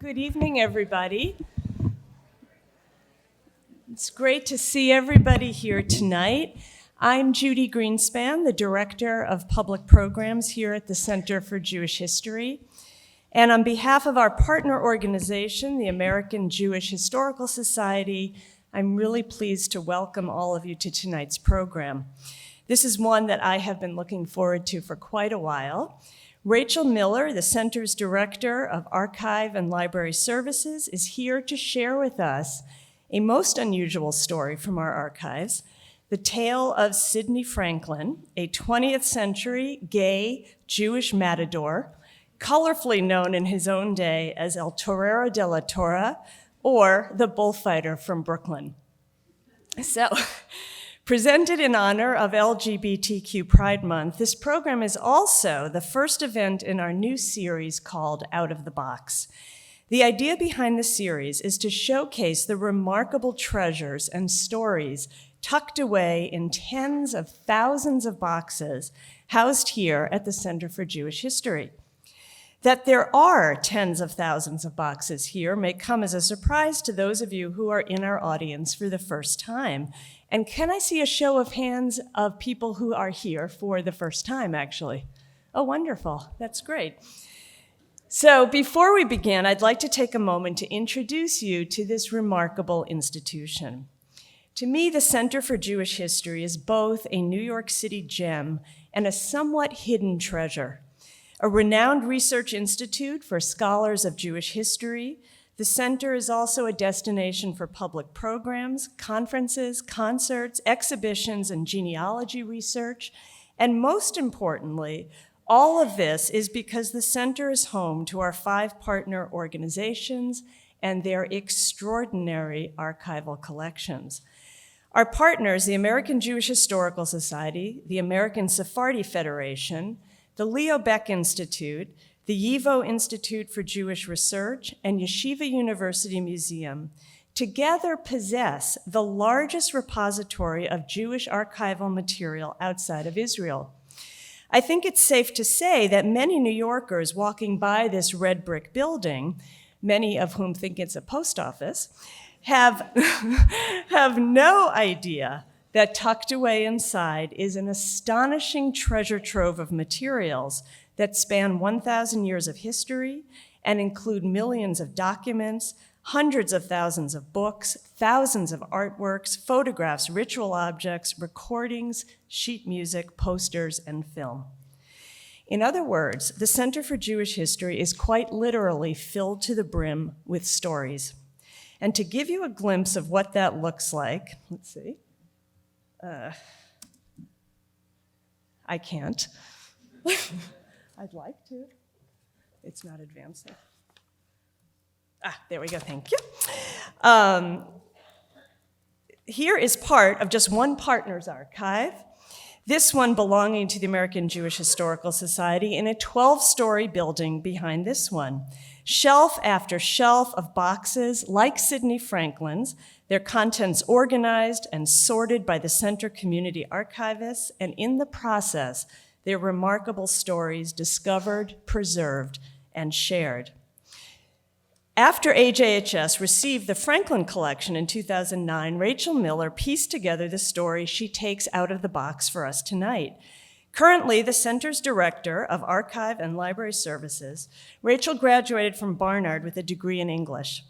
Good evening, everybody. It's great to see everybody here tonight. I'm Judy Greenspan, the Director of Public Programs here at the Center for Jewish History. And on behalf of our partner organization, the American Jewish Historical Society, I'm really pleased to welcome all of you to tonight's program. This is one that I have been looking forward to for quite a while. Rachel Miller, the Center's Director of Archive and Library Services, is here to share with us a most unusual story from our archives, the tale of Sidney Franklin, a 20th century gay Jewish matador, colorfully known in his own day as El Torero de la Torah, or the Bullfighter from Brooklyn. So, presented in honor of LGBTQ Pride Month, this program is also the first event in our new series called Out of the Box. The idea behind the series is to showcase the remarkable treasures and stories tucked away in tens of thousands of boxes housed here at the Center for Jewish History. That there are tens of thousands of boxes here may come as a surprise to those of you who are in our audience for the first time. And can I see a show of hands of people who are here for the first time, actually? Oh, wonderful. That's great. So before we begin, I'd like to take a moment to introduce you to this remarkable institution. To me, the Center for Jewish History is both a New York City gem and a somewhat hidden treasure. A renowned research institute for scholars of Jewish history, the center is also a destination for public programs, conferences, concerts, exhibitions, and genealogy research. And most importantly, all of this is because the center is home to our 5 partner organizations and their extraordinary archival collections. Our partners, the American Jewish Historical Society, the American Sephardi Federation, the Leo Baeck Institute, the YIVO Institute for Jewish Research, and Yeshiva University Museum together possess the largest repository of Jewish archival material outside of Israel. I think it's safe to say that many New Yorkers walking by this red brick building, many of whom think it's a post office, have no idea that tucked away inside is an astonishing treasure trove of materials that span 1,000 years of history and include millions of documents, hundreds of thousands of books, thousands of artworks, photographs, ritual objects, recordings, sheet music, posters, and film. In other words, the Center for Jewish History is quite literally filled to the brim with stories. And to give you a glimpse of what that looks like, let's see. I can't. I'd like to. It's not advancing. There we go, thank you. Here is part of just one partner's archive, this one belonging to the American Jewish Historical Society in a 12-story building behind this one. Shelf after shelf of boxes like Sidney Franklin's, their contents organized and sorted by the center community archivists, and in the process, their remarkable stories discovered, preserved, and shared. After AJHS received the Franklin collection in 2009, Rachel Miller pieced together the story she takes out of the box for us tonight. Currently, the Center's Director of Archive and Library Services, Rachel graduated from Barnard with a degree in English.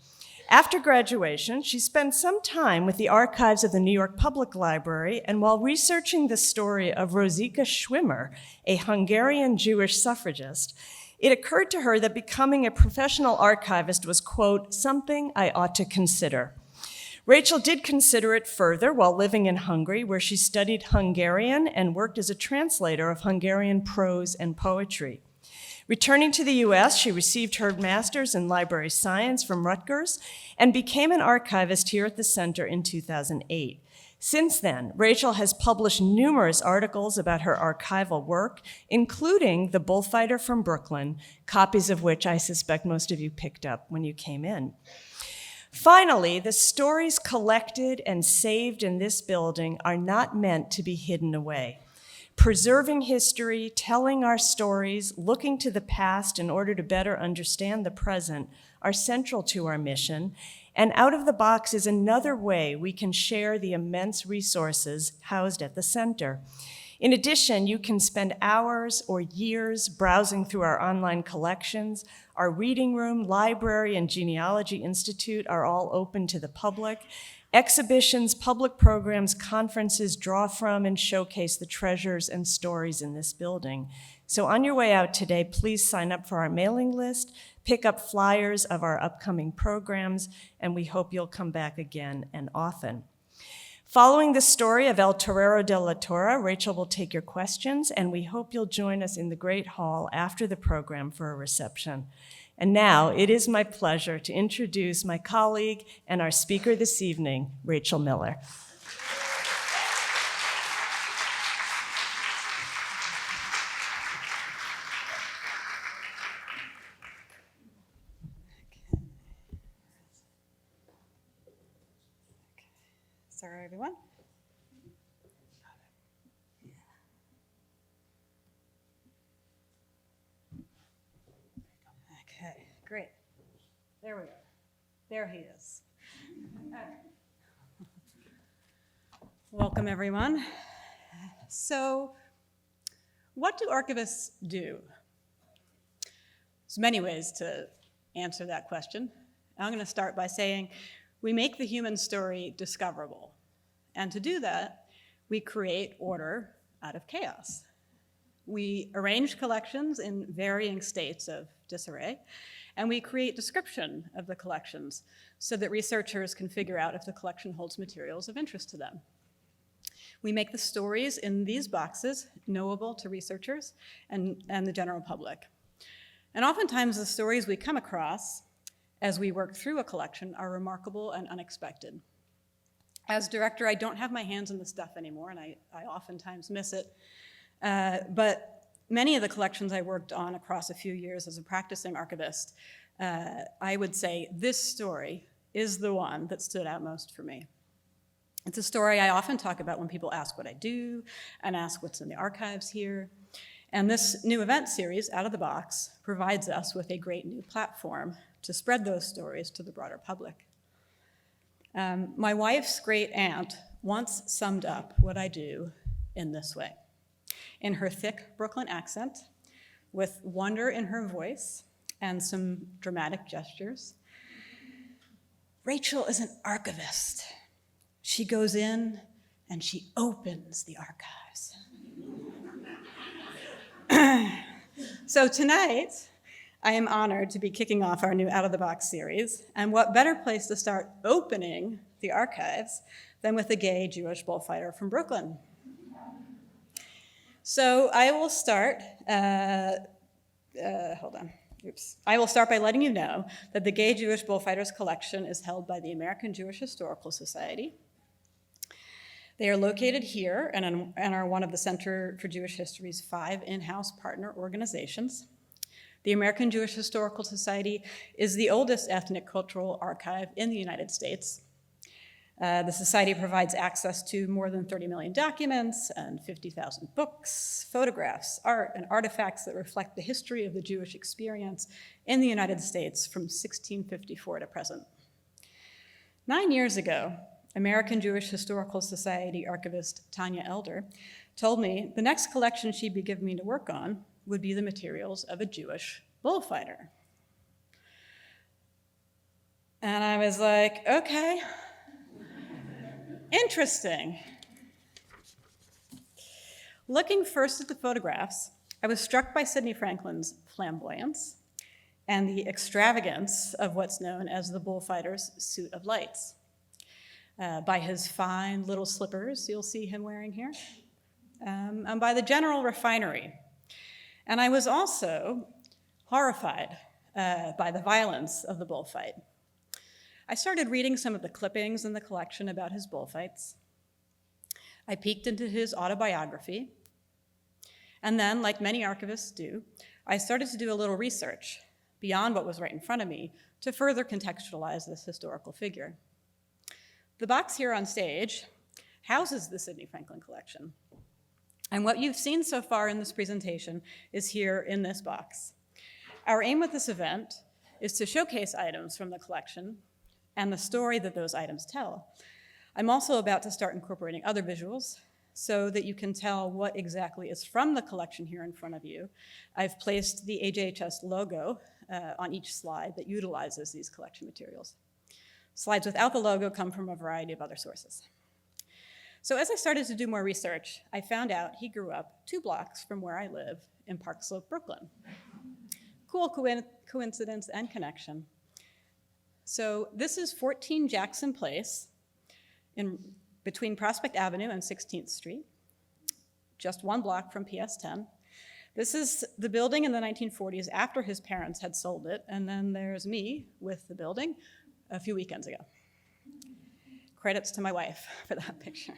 After graduation, she spent some time with the archives of the New York Public Library, and while researching the story of Rosika Schwimmer, a Hungarian Jewish suffragist, it occurred to her that becoming a professional archivist was, quote, something I ought to consider. Rachel did consider it further while living in Hungary, where she studied Hungarian and worked as a translator of Hungarian prose and poetry. Returning to the US, she received her master's in library science from Rutgers and became an archivist here at the center in 2008. Since then, Rachel has published numerous articles about her archival work, including The Bullfighter from Brooklyn, copies of which I suspect most of you picked up when you came in. Finally, the stories collected and saved in this building are not meant to be hidden away. Preserving history, telling our stories, looking to the past in order to better understand the present are central to our mission, and Out of the Box is another way we can share the immense resources housed at the center. In addition, you can spend hours or years browsing through our online collections. Our reading room, library, and genealogy institute are all open to the public. Exhibitions, public programs, conferences draw from and showcase the treasures and stories in this building. So on your way out today, please sign up for our mailing list, pick up flyers of our upcoming programs, and we hope you'll come back again and often. Following the story of El Torero de la Torah, Rachel will take your questions, and we hope you'll join us in the Great Hall after the program for a reception. And now, it is my pleasure to introduce my colleague and our speaker this evening, Rachel Miller. Sorry, everyone. Okay, great. There we go. There he is. Okay. Welcome, everyone. So, what do archivists do? There's many ways to answer that question. I'm going to start by saying we make the human story discoverable. And to do that, we create order out of chaos. We arrange collections in varying states of disarray, and we create description of the collections so that researchers can figure out if the collection holds materials of interest to them. We make the stories in these boxes knowable to researchers and the general public. And oftentimes the stories we come across as we work through a collection are remarkable and unexpected. As director, I don't have my hands in the stuff anymore, and I oftentimes miss it. But many of the collections I worked on across a few years as a practicing archivist, I would say this story is the one that stood out most for me. It's a story I often talk about when people ask what I do and ask what's in the archives here. And this new event series, Out of the Box, provides us with a great new platform to spread those stories to the broader public. My wife's great aunt once summed up what I do in this way. In her thick Brooklyn accent, with wonder in her voice and some dramatic gestures, Rachel is an archivist. She goes in and she opens the archives. So tonight, I am honored to be kicking off our new Out of the Box series, and what better place to start opening the archives than with a gay Jewish bullfighter from Brooklyn. So I will start, I will start by letting you know that the Gay Jewish Bullfighters collection is held by the American Jewish Historical Society. They are located here and are one of the Center for Jewish History's 5 in-house partner organizations. The American Jewish Historical Society is the oldest ethnic cultural archive in the United States. The Society provides access to more than 30 million documents and 50,000 books, photographs, art, and artifacts that reflect the history of the Jewish experience in the United States from 1654 to present. 9 years ago, American Jewish Historical Society archivist Tanya Elder told me the next collection she'd be giving me to work on would be the materials of a Jewish bullfighter. And I was like, okay, interesting. Looking first at the photographs, I was struck by Sidney Franklin's flamboyance and the extravagance of what's known as the bullfighter's suit of lights. By his fine little slippers you'll see him wearing here, and by the general refinery. And I was also horrified by the violence of the bullfight. I started reading some of the clippings in the collection about his bullfights. I peeked into his autobiography. And then, like many archivists do, I started to do a little research beyond what was right in front of me to further contextualize this historical figure. The box here on stage houses the Sidney Franklin collection. And what you've seen so far in this presentation is here in this box. Our aim with this event is to showcase items from the collection and the story that those items tell. I'm also about to start incorporating other visuals so that you can tell what exactly is from the collection here in front of you. I've placed the AJHS logo on each slide that utilizes these collection materials. Slides without the logo come from a variety of other sources. So as I started to do more research, I found out he grew up 2 blocks from where I live in Park Slope, Brooklyn. Cool coincidence and connection. So this is 14 Jackson Place between Prospect Avenue and 16th Street, just 1 block from PS 10. This is the building in the 1940s after his parents had sold it, and then there's me with the building a few weekends ago. Credits to my wife for that picture.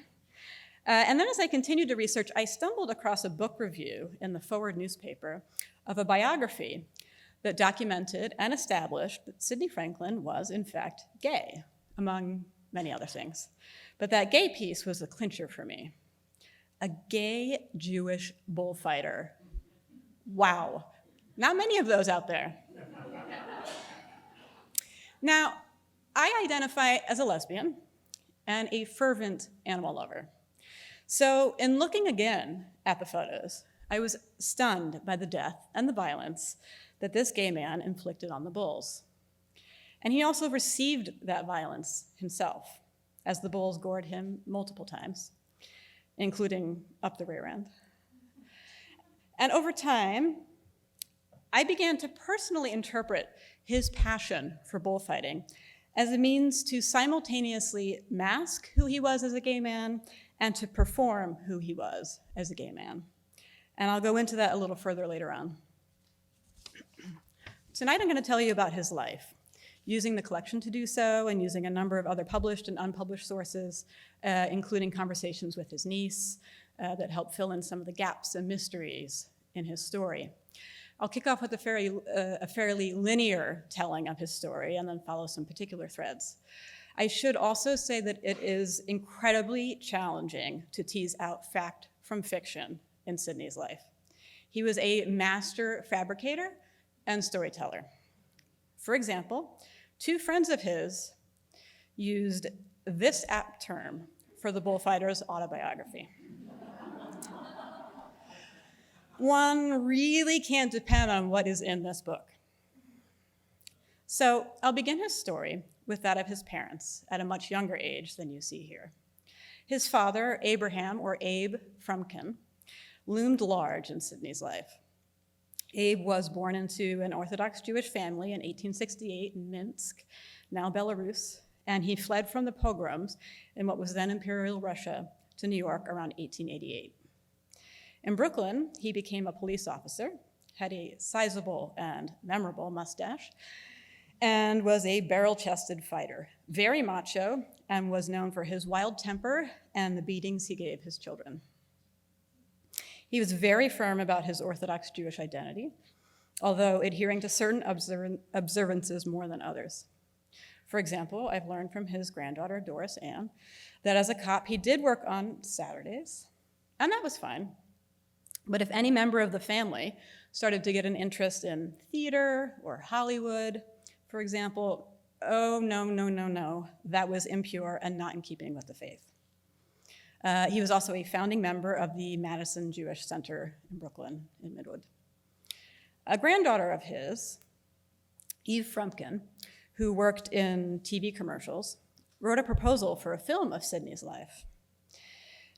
And then as I continued to research, I stumbled across a book review in the Forward newspaper of a biography that documented and established that Sidney Franklin was, in fact, gay, among many other things. But that gay piece was the clincher for me. A gay Jewish bullfighter. Wow, not many of those out there. Now, I identify as a lesbian and a fervent animal lover. So in looking again at the photos, I was stunned by the death and the violence that this gay man inflicted on the bulls. And he also received that violence himself, as the bulls gored him multiple times, including up the rear end. And over time, I began to personally interpret his passion for bullfighting as a means to simultaneously mask who he was as a gay man and to perform who he was as a gay man. And I'll go into that a little further later on. Tonight I'm going to tell you about his life, using the collection to do so and using a number of other published and unpublished sources, including conversations with his niece that help fill in some of the gaps and mysteries in his story. I'll kick off with a fairly linear telling of his story and then follow some particular threads. I should also say that it is incredibly challenging to tease out fact from fiction in Sydney's life. He was a master fabricator and storyteller. For example, 2 friends of his used this apt term for the bullfighter's autobiography. One really can't depend on what is in this book. So I'll begin his story with that of his parents at a much younger age than you see here. His father, Abraham, or Abe Frumkin, loomed large in Sydney's life. Abe was born into an Orthodox Jewish family in 1868 in Minsk, now Belarus, and he fled from the pogroms in what was then Imperial Russia to New York around 1888. In Brooklyn, he became a police officer, had a sizable and memorable mustache, and was a barrel-chested fighter, very macho, and was known for his wild temper and the beatings he gave his children. He was very firm about his Orthodox Jewish identity, although adhering to certain observances more than others. For example, I've learned from his granddaughter, Doris Ann, that as a cop, he did work on Saturdays, and that was fine. But if any member of the family started to get an interest in theater or Hollywood, for example, oh, no, that was impure and not in keeping with the faith. He was also a founding member of the Madison Jewish Center in Brooklyn, in Midwood. A granddaughter of his, Abe Frumkin, who worked in TV commercials, wrote a proposal for a film of Sydney's life.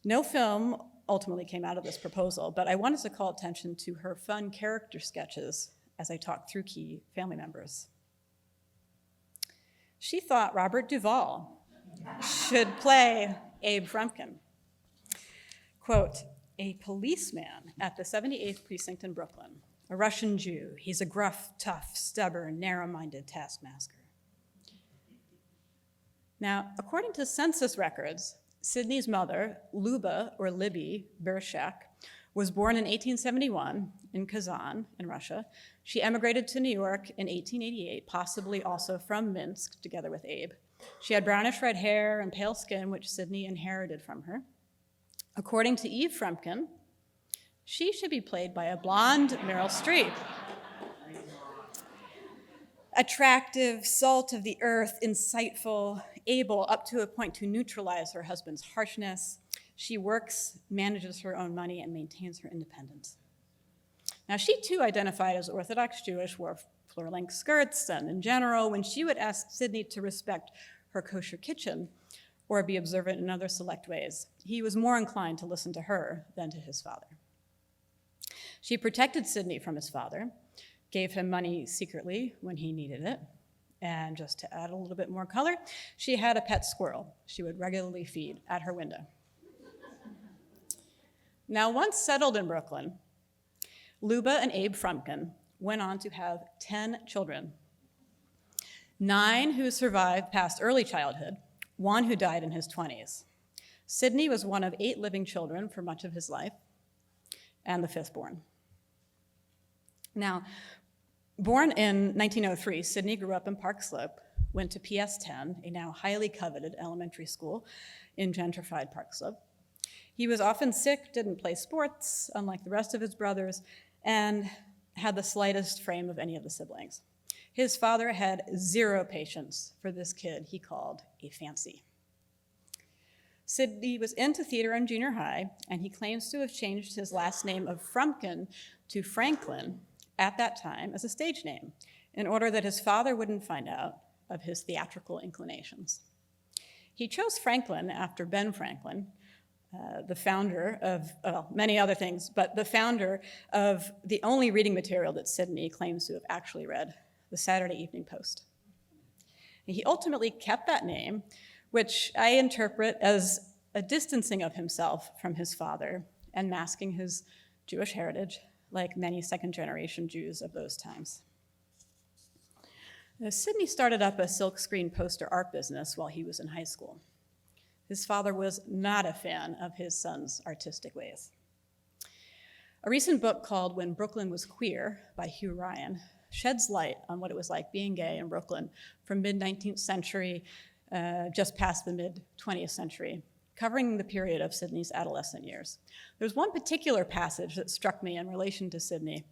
No film ultimately came out of this proposal, but I wanted to call attention to her fun character sketches as I talked through key family members. She thought Robert Duvall should play Abe Frumkin. Quote, a policeman at the 78th Precinct in Brooklyn, a Russian Jew. He's a gruff, tough, stubborn, narrow-minded taskmaster. Now, according to census records, Sydney's mother, Luba, or Libby Bershak, was born in 1871 in Kazan, in Russia. She emigrated to New York in 1888, possibly also from Minsk, together with Abe. She had brownish red hair and pale skin, which Sydney inherited from her. According to Abe Frumkin, She should be played by a blonde Meryl Streep. Attractive, salt of the earth, insightful, able up to a point to neutralize her husband's harshness. She works, manages her own money, and maintains her independence. Now, she too identified as Orthodox Jewish, wore floor-length skirts, and in general, when she would ask Sidney to respect her kosher kitchen or be observant in other select ways, he was more inclined to listen to her than to his father. She protected Sidney from his father, gave him money secretly when he needed it, and just to add a little bit more color, she had a pet squirrel she would regularly feed at her window. Now, once settled in Brooklyn, Luba and Abe Frumkin went on to have 10 children, 9 who survived past early childhood, 1 who died in his 20s. Sidney was one of 8 living children for much of his life, and the 5th born. Now, born in 1903, Sidney grew up in Park Slope, went to PS 10, a now highly coveted elementary school in gentrified Park Slope. He was often sick, didn't play sports, unlike the rest of his brothers, and had the slightest frame of any of the siblings. His father had 0 patience for this kid he called a fancy. Sidney was into theater in junior high, and he claims to have changed his last name of Frumkin to Franklin at that time as a stage name, in order that his father wouldn't find out of his theatrical inclinations. He chose Franklin after Ben Franklin, the founder of, well, many other things, but the founder of the only reading material that Sidney claims to have actually read, the Saturday Evening Post. And he ultimately kept that name, which I interpret as a distancing of himself from his father and masking his Jewish heritage, like many second-generation Jews of those times. Now, Sidney started up a silkscreen poster art business while he was in high school. His father was not a fan of his son's artistic ways. A recent book called When Brooklyn Was Queer by Hugh Ryan sheds light on what it was like being gay in Brooklyn from mid-19th century just past the mid-20th century, covering the period of Sidney's adolescent years. There's one particular passage that struck me in relation to Sidney.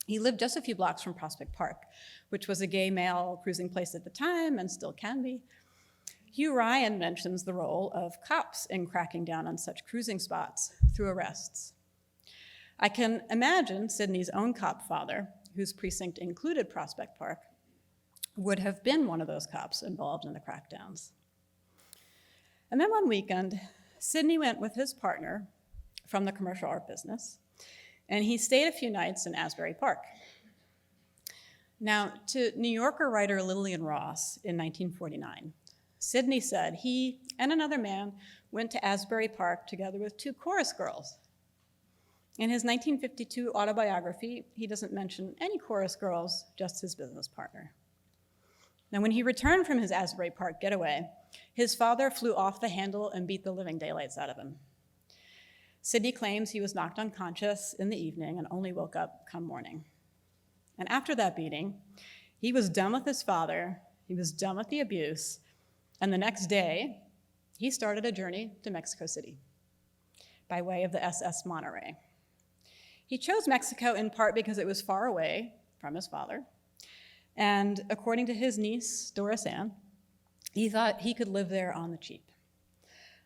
He lived just a few blocks from Prospect Park, which was a gay male cruising place at the time and still can be. Hugh Ryan mentions the role of cops in cracking down on such cruising spots through arrests. I can imagine Sidney's own cop father, whose precinct included Prospect Park, would have been one of those cops involved in the crackdowns. And then one weekend, Sidney went with his partner from the commercial art business, and he stayed a few nights in Asbury Park. Now, to New Yorker writer Lillian Ross in 1949, Sidney said he and another man went to Asbury Park together with 2 chorus girls. In his 1952 autobiography, he doesn't mention any chorus girls, just his business partner. Now, when he returned from his Asbury Park getaway, his father flew off the handle and beat the living daylights out of him. Sidney claims he was knocked unconscious in the evening and only woke up come morning. And after that beating, he was done with his father, he was done with the abuse, and the next day, he started a journey to Mexico City by way of the SS Monterey. He chose Mexico in part because it was far away from his father, and according to his niece, Doris, he thought he could live there on the cheap.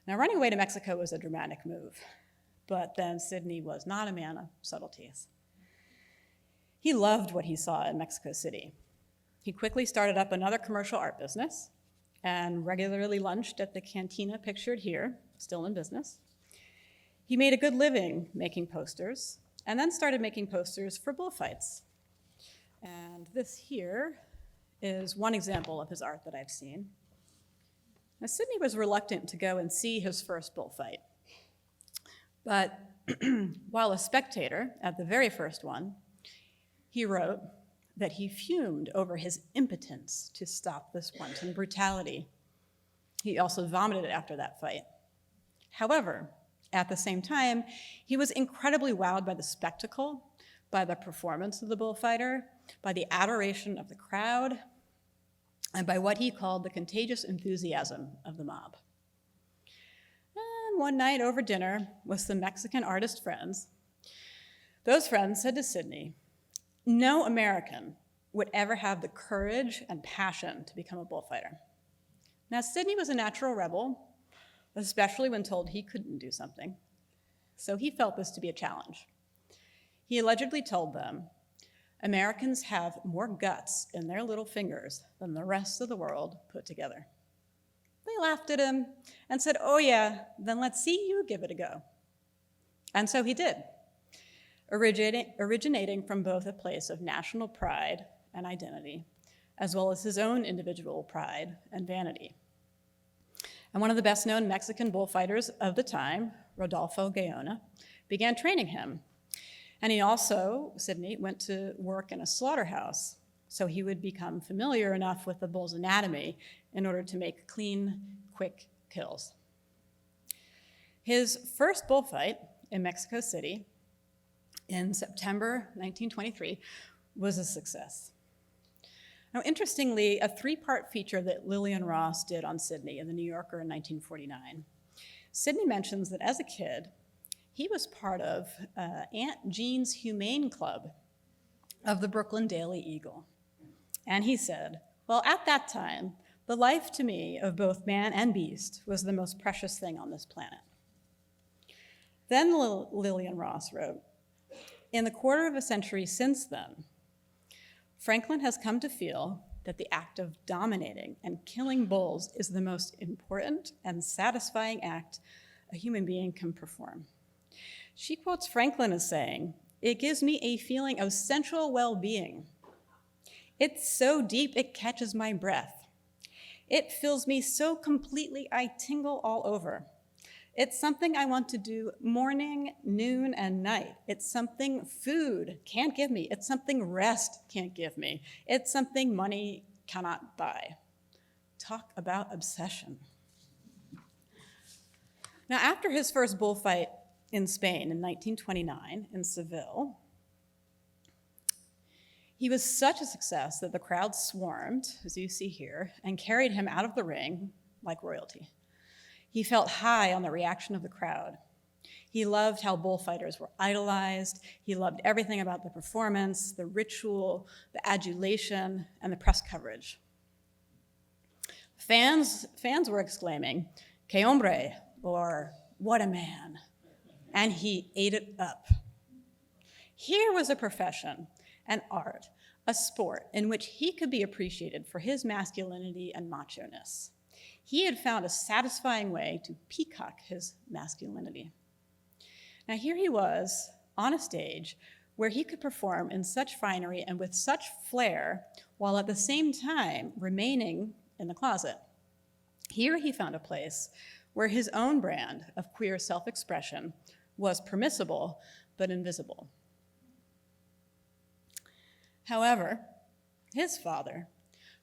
Now, running away to Mexico was a dramatic move, but then Sidney was not a man of subtleties. He loved what he saw in Mexico City. He quickly started up another commercial art business and regularly lunched at the cantina pictured here, still in business. He made a good living making posters, and then started making posters for bullfights. And this here is one example of his art that I've seen. Now, Sidney was reluctant to go and see his first bullfight. But while a spectator at the very first one, he wrote that he fumed over his impotence to stop this wanton brutality. He also vomited after that fight. However, at the same time, he was incredibly wowed by the spectacle, by the performance of the bullfighter, by the adoration of the crowd, and by what he called the contagious enthusiasm of the mob. And one night over dinner with some Mexican artist friends, Those friends said to Sidney, no American would ever have the courage and passion to become a bullfighter. Now, Sidney was a natural rebel, especially when told he couldn't do something, so he felt this to be a challenge. He allegedly told them, Americans have more guts in their little fingers than the rest of the world put together. They laughed at him and said, oh yeah, then let's see you give it a go. And so he did, originating from both a place of national pride and identity, as well as his own individual pride and vanity. And one of the best-known Mexican bullfighters of the time, Rodolfo Gaona, began training him. And he also, Sidney, went to work in a slaughterhouse, so he would become familiar enough with the bull's anatomy in order to make clean, quick kills. His first bullfight in Mexico City in September 1923 was a success. Now, interestingly, a three-part feature that Lillian Ross did on Sidney in the New Yorker in 1949, Sidney mentions that as a kid, he was part of Aunt Jean's Humane Club of the Brooklyn Daily Eagle. And he said, well, at that time, the life to me of both man and beast was the most precious thing on this planet. Then Lillian Ross wrote, in the quarter of a century since then, Franklin has come to feel that the act of dominating and killing bulls is the most important and satisfying act a human being can perform. She quotes Franklin as saying, it gives me a feeling of sensual well-being. It's so deep it catches my breath. It fills me so completely I tingle all over. It's something I want to do morning, noon, and night. It's something food can't give me. It's something rest can't give me. It's something money cannot buy. Talk about obsession. Now, after his first bullfight in Spain in 1929 in Seville, he was such a success that the crowd swarmed, as you see here, and carried him out of the ring like royalty. He felt high on the reaction of the crowd. He loved how bullfighters were idolized. He loved everything about the performance, the ritual, the adulation, and the press coverage. Fans were exclaiming, "Que hombre," or "What a man," and he ate it up. Here was a profession, an art, a sport in which he could be appreciated for his masculinity and macho-ness. He had found a satisfying way to peacock his masculinity. Now here he was on a stage where he could perform in such finery and with such flair, while at the same time remaining in the closet. Here he found a place where his own brand of queer self-expression was permissible but invisible. However, his father,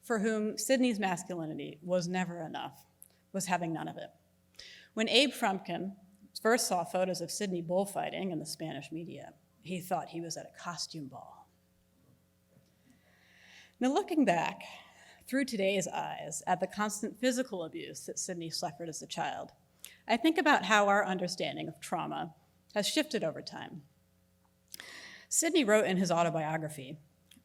for whom Sidney's masculinity was never enough, was having none of it. When Abe Frumkin first saw photos of Sidney bullfighting in the Spanish media, he thought he was at a costume ball. Now, looking back through today's eyes at the constant physical abuse that Sidney suffered as a child, I think about how our understanding of trauma has shifted over time. Sidney wrote in his autobiography,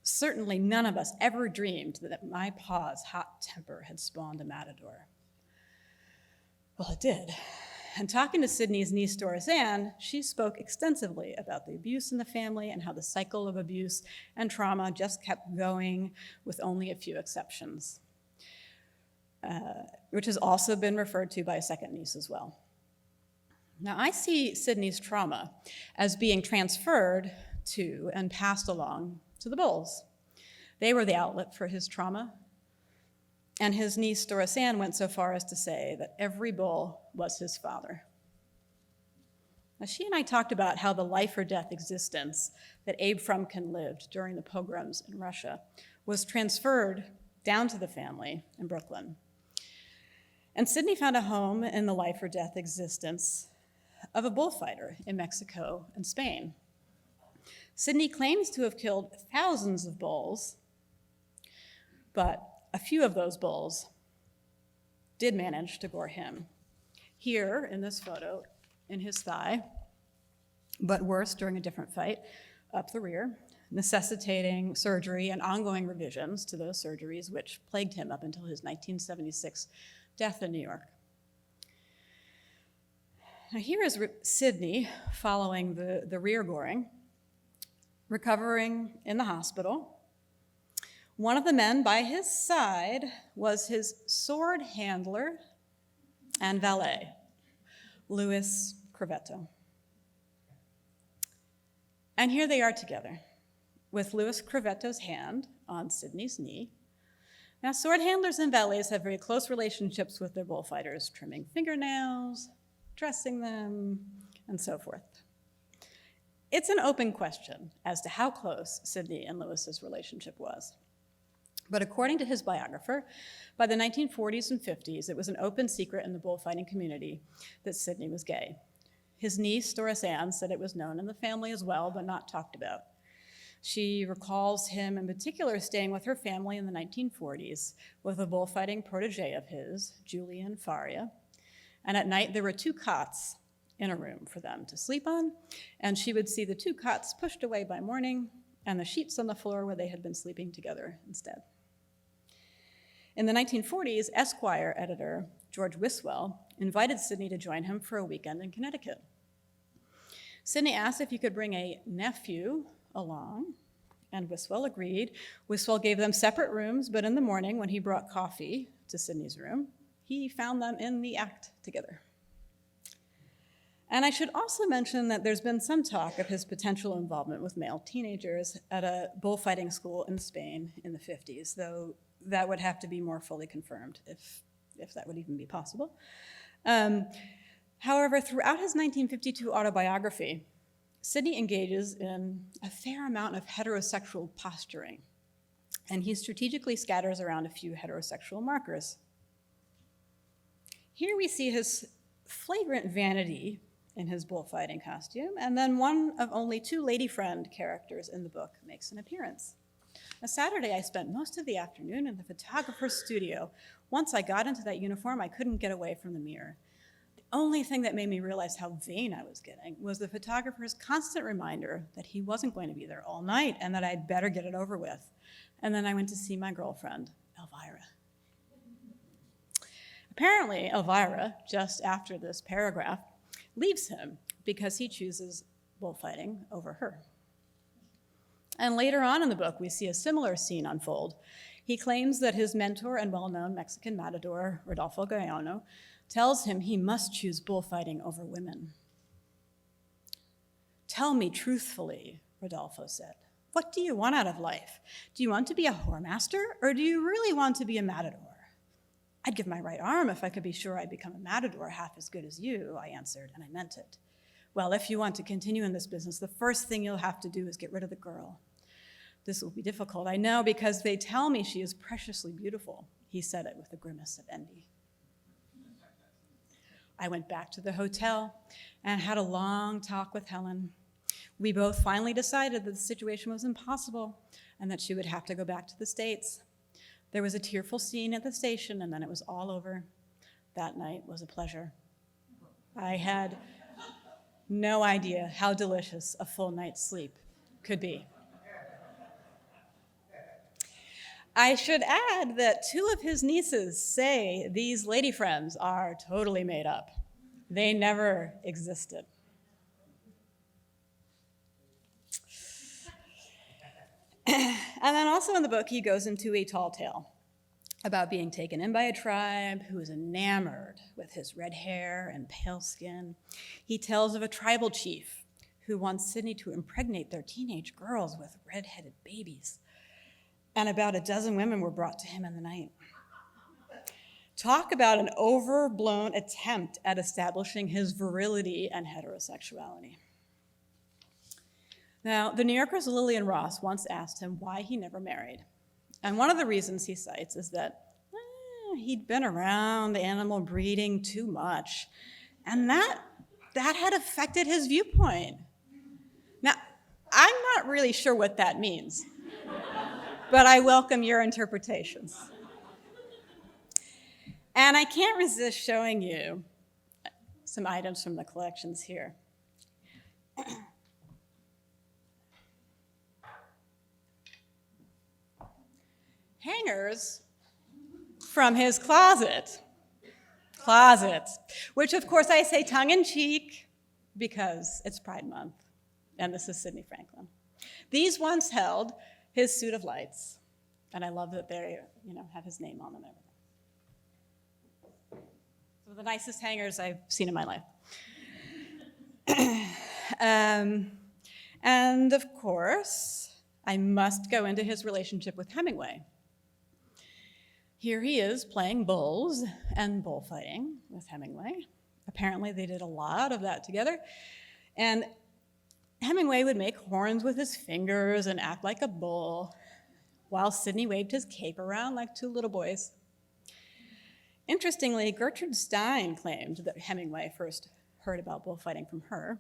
"Certainly none of us ever dreamed that my pa's hot temper had spawned a matador." Well, it did. And talking to Sidney's niece, Doris, she spoke extensively about the abuse in the family and how the cycle of abuse and trauma just kept going with only a few exceptions, which has also been referred to by a second niece as well. Now, I see Sidney's trauma as being transferred to and passed along to the bulls. They were the outlet for his trauma, and his niece, Doris, went so far as to say that every bull was his father. Now, she and I talked about how the life or death existence that Abe Frumkin lived during the pogroms in Russia was transferred down to the family in Brooklyn. And Sidney found a home in the life or death existence of a bullfighter in Mexico and Spain. Sidney claims to have killed thousands of bulls, but a few of those bulls did manage to gore him. Here, in this photo, in his thigh, but worse during a different fight up the rear, necessitating surgery and ongoing revisions to those surgeries which plagued him up until his 1976 death in New York. Now here is Sydney following the rear goring, recovering in the hospital. One of the men by his side was his sword handler and valet, Louis Crevetto. And here they are together, with Louis Crevetto's hand on Sydney's knee. Now, sword handlers and valets have very close relationships with their bullfighters, trimming fingernails, dressing them, and so forth. It's an open question as to how close Sydney and Louis's relationship was. But according to his biographer, by the 1940s and 50s, it was an open secret in the bullfighting community that Sydney was gay. His niece, Doris Ann, said it was known in the family as well, but not talked about. She recalls him in particular staying with her family in the 1940s with a bullfighting protege of his, Julian Faria. And at night, there were 2 cots in a room for them to sleep on, and she would see the 2 cots pushed away by morning and the sheets on the floor where they had been sleeping together instead. In the 1940s, Esquire editor George Wiswell invited Sydney to join him for a weekend in Connecticut. Sydney asked if he could bring a nephew along, and Wiswell agreed. Wiswell gave them separate rooms, but in the morning when he brought coffee to Sydney's room, he found them in the act together. And I should also mention that there's been some talk of his potential involvement with male teenagers at a bullfighting school in Spain in the 50s, though that would have to be more fully confirmed if that would even be possible. However, throughout his 1952 autobiography, Sydney engages in a fair amount of heterosexual posturing, and he strategically scatters around a few heterosexual markers. Here we see his flagrant vanity in his bullfighting costume, and then one of only 2 lady friend characters in the book makes an appearance. On Saturday, I spent most of the afternoon in the photographer's studio. Once I got into that uniform, I couldn't get away from the mirror. The only thing that made me realize how vain I was getting was the photographer's constant reminder that he wasn't going to be there all night and that I'd better get it over with. And then I went to see my girlfriend, Elvira. Apparently, Elvira, just after this paragraph, leaves him because he chooses bullfighting over her. And later on in the book, we see a similar scene unfold. He claims that his mentor and well-known Mexican matador, Rodolfo Gallano, tells him he must choose bullfighting over women. "Tell me truthfully," Rodolfo said, "what do you want out of life? Do you want to be a whoremaster, or do you really want to be a matador?" "I'd give my right arm if I could be sure I'd become a matador half as good as you," I answered, and I meant it. "Well, if you want to continue in this business, the first thing you'll have to do is get rid of the girl." "This will be difficult, I know, because they tell me she is preciously beautiful." He said it with a grimace of envy. I went back to the hotel and had a long talk with Helen. We both finally decided that the situation was impossible and that she would have to go back to the States. There was a tearful scene at the station, and then it was all over. That night was a pleasure. I had no idea how delicious a full night's sleep could be. I should add that 2 of his nieces say these lady friends are totally made up. They never existed. And then also in the book, he goes into a tall tale about being taken in by a tribe who is enamored with his red hair and pale skin. He tells of a tribal chief who wants Sydney to impregnate their teenage girls with red-headed babies. And about a dozen women were brought to him in the night. Talk about an overblown attempt at establishing his virility and heterosexuality. Now, the New Yorker's Lillian Ross once asked him why he never married. And one of the reasons he cites is that he'd been around animal breeding too much, and that had affected his viewpoint. Now, I'm not really sure what that means, but I welcome your interpretations. And I can't resist showing you some items from the collections here. Hangers from his closet, which of course I say tongue-in-cheek because it's Pride Month, and this is Sidney Franklin. These once held his suit of lights, and I love that they, have his name on them and everything. Some of the nicest hangers I've seen in my life. And of course, I must go into his relationship with Hemingway. Here he is playing bulls and bullfighting with Hemingway. Apparently they did a lot of that together. And Hemingway would make horns with his fingers and act like a bull, while Sidney waved his cape around like two little boys. Interestingly, Gertrude Stein claimed that Hemingway first heard about bullfighting from her.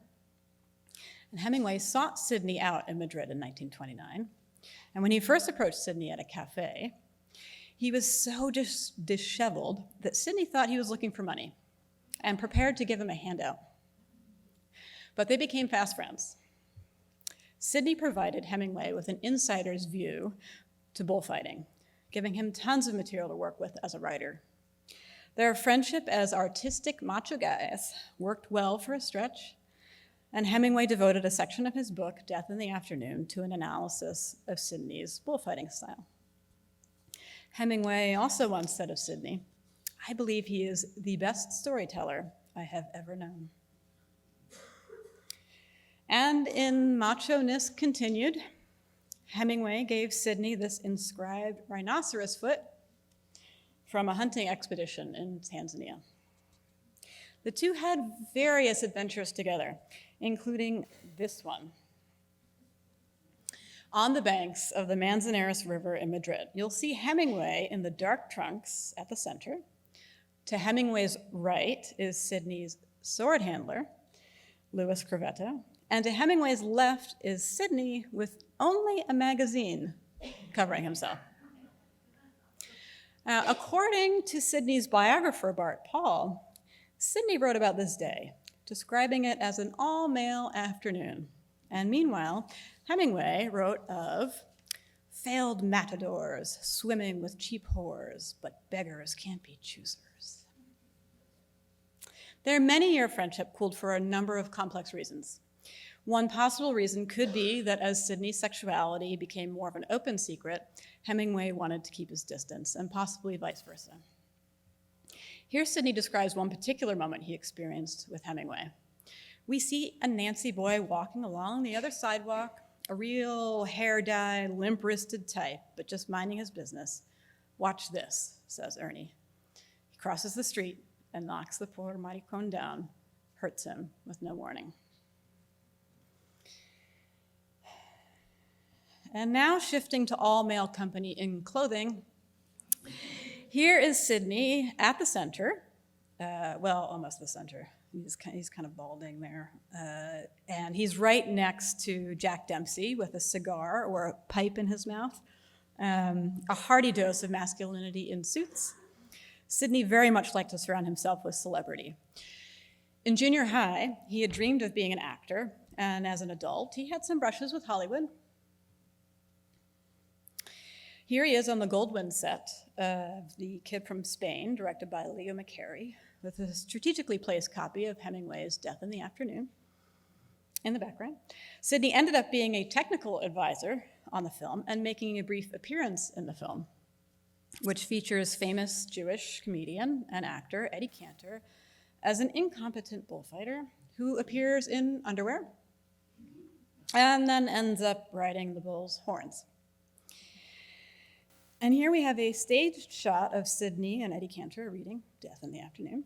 And Hemingway sought Sidney out in Madrid in 1929. And when he first approached Sidney at a cafe, he was so disheveled that Sidney thought he was looking for money and prepared to give him a handout. But they became fast friends. Sidney provided Hemingway with an insider's view to bullfighting, giving him tons of material to work with as a writer. Their friendship as artistic macho guys worked well for a stretch, and Hemingway devoted a section of his book, Death in the Afternoon, to an analysis of Sidney's bullfighting style. Hemingway also once said of Sidney, "I believe he is the best storyteller I have ever known." And in macho-ness continued, Hemingway gave Sidney this inscribed rhinoceros foot from a hunting expedition in Tanzania. The two had various adventures together, including this one. On the banks of the Manzanares River in Madrid, you'll see Hemingway in the dark trunks at the center. To Hemingway's right is Sidney's sword handler, Louis Crevetto, and to Hemingway's left is Sidney with only a magazine covering himself. According to Sidney's biographer, Bart Paul, Sidney wrote about this day, describing it as an all-male afternoon. And meanwhile, Hemingway wrote of failed matadors swimming with cheap whores, but beggars can't be choosers. Their many-year friendship cooled for a number of complex reasons. One possible reason could be that as Sidney's sexuality became more of an open secret, Hemingway wanted to keep his distance, and possibly vice versa. Here, Sidney describes one particular moment he experienced with Hemingway. We see a Nancy boy walking along the other sidewalk, a real hair-dye, limp-wristed type, but just minding his business. "Watch this," says Ernie. He crosses the street and knocks the poor maricon down, hurts him with no warning. And now shifting to all-male company in clothing, here is Sidney at the center, almost the center. He's kind of balding there. And he's right next to Jack Dempsey with a cigar or a pipe in his mouth, a hearty dose of masculinity in suits. Sidney very much liked to surround himself with celebrity. In junior high, he had dreamed of being an actor, and as an adult, he had some brushes with Hollywood. Here he is on the Goldwyn set of The Kid from Spain, directed by Leo McCarey, with a strategically placed copy of Hemingway's Death in the Afternoon in the background. Sidney ended up being a technical advisor on the film and making a brief appearance in the film, which features famous Jewish comedian and actor Eddie Cantor as an incompetent bullfighter who appears in underwear and then ends up riding the bull's horns. And here we have a staged shot of Sidney and Eddie Cantor reading Death in the Afternoon.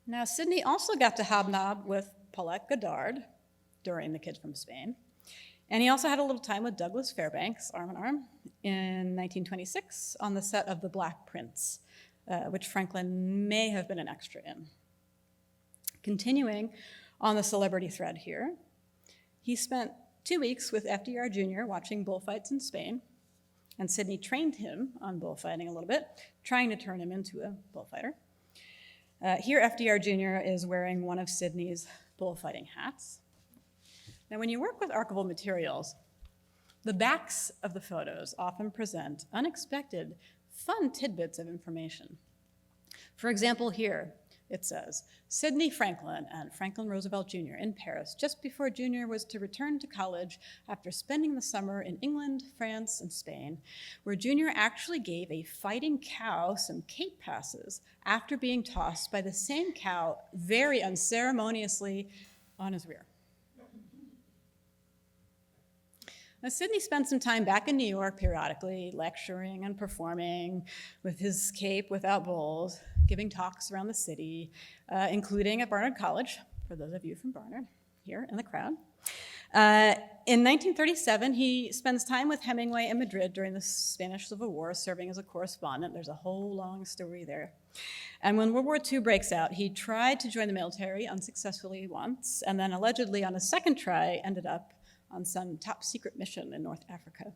Now, Sidney also got to hobnob with Paulette Goddard during The Kid from Spain. And he also had a little time with Douglas Fairbanks, arm in arm, in 1926 on the set of The Black Prince, which Franklin may have been an extra in. Continuing on the celebrity thread here, he spent 2 weeks with FDR Jr. watching bullfights in Spain, and Sidney trained him on bullfighting a little bit, trying to turn him into a bullfighter. Here, FDR Jr. is wearing one of Sydney's bullfighting hats. Now, when you work with archival materials, the backs of the photos often present unexpected, fun tidbits of information. For example, here it says, Sidney Franklin and Franklin Roosevelt Jr. in Paris just before Jr. was to return to college after spending the summer in England, France, and Spain, where Jr. actually gave a fighting cow some cape passes after being tossed by the same cow very unceremoniously on his rear. Now, Sidney spent some time back in New York periodically, lecturing and performing with his cape without bowls, giving talks around the city, including at Barnard College, for those of you from Barnard here in the crowd. In 1937, he spends time with Hemingway in Madrid during the Spanish Civil War, serving as a correspondent. There's a whole long story there. And when World War II breaks out, he tried to join the military unsuccessfully once, and then allegedly on a second try ended up on some top secret mission in North Africa.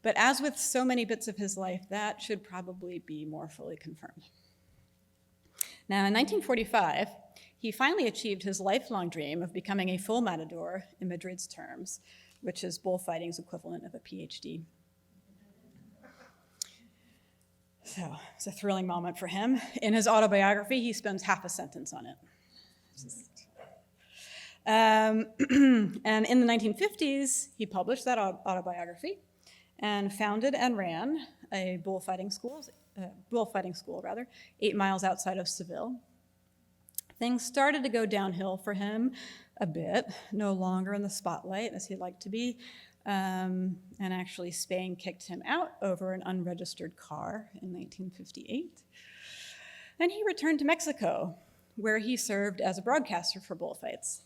But as with so many bits of his life, that should probably be more fully confirmed. Now, in 1945, he finally achieved his lifelong dream of becoming a full matador in Madrid's terms, which is bullfighting's equivalent of a PhD. So it's a thrilling moment for him. In his autobiography, he spends half a sentence on it. And in the 1950s, he published that autobiography and founded and ran a bullfighting school, 8 miles outside of Seville. Things started to go downhill for him a bit, no longer in the spotlight as he'd like to be, and actually Spain kicked him out over an unregistered car in 1958. Then he returned to Mexico, where he served as a broadcaster for bullfights.